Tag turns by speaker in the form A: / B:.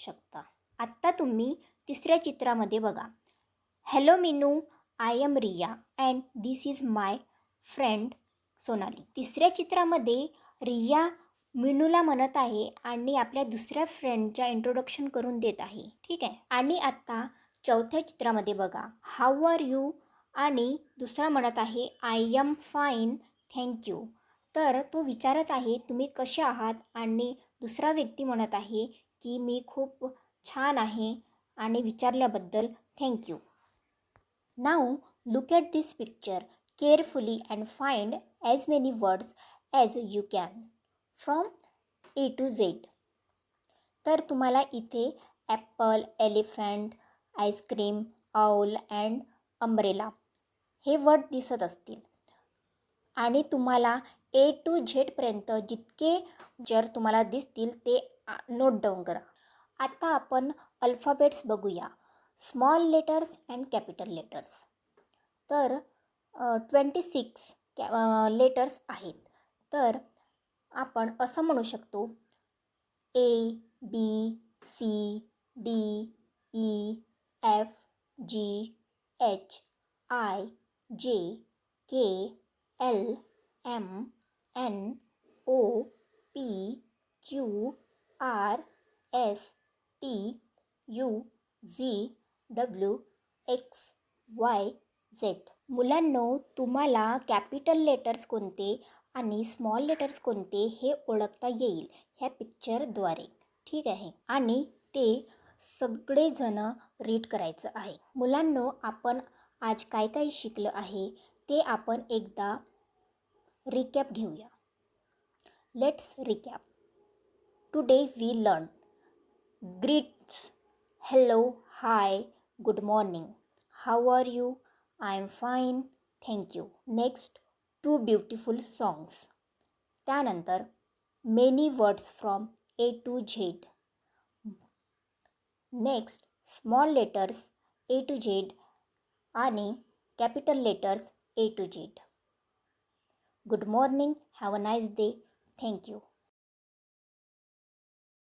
A: शकता. आत्ता तुम्ही तिसऱ्या चित्रामध्ये बघा. Hello Meenu, I am Riya and this is my friend Sonali. तिसऱ्या चित्रामध्ये रिया मीनूला म्हणत आहे आणि आपल्या दुसऱ्या फ्रेंडच्या इंट्रोडक्शन करून देत आहे. ठीक आहे. आणि आत्ता चौथ्या चित्रामध्ये बघा. हाऊ आर यू आणि दुसरा म्हणत आहे आय एम फाईन थँक्यू. तर तो विचारत आहे तुम्ही कसे आहात आणि दुसरा व्यक्ती म्हणत आहे की मी खूप छान आहे आणि विचारल्याबद्दल thank you. Now look at this picture carefully and find as many words as you can from A to Z. तर तुम्हाला इथे apple, elephant, ice cream, owl and umbrella हे वर्ड दिसत असतील आणि तुम्हाला ए टू झेडपर्यंत जितके जर तुम्हाला दिसतील ते नोट डाऊन करा. आता आपण अल्फाबेट्स बघूया. Small letters and capital letters. तर 26 लेटर्स आहेत. तर आपण असं म्हणू शकतो A, B, C, D, E, F, G, H, I, J, K, L, M, N, O, P, Q, R, S, T, U, V, W, X, Y, Z. मुलांनो, तुम्हाला capital letters कोणते आणि स्मॉल लेटर्स कोणते हे ओळखता येईल ह्या पिक्चरद्वारे. ठीक आहे. आणि ते सगळेजण रीड करायचं आहे. मुलांनो, आपण आज काय काय शिकलं आहे ते आपण एकदा रिकॅप घेऊया. Let's recap. Today we learn greets, hello, hi, good morning, how are you, I am fine, thank you. Next 2 beautiful songs. त्यानंतर many words from A to Z. Next small letters A to Z आणि capital letters A to Z. Good morning, have a nice day, thank you.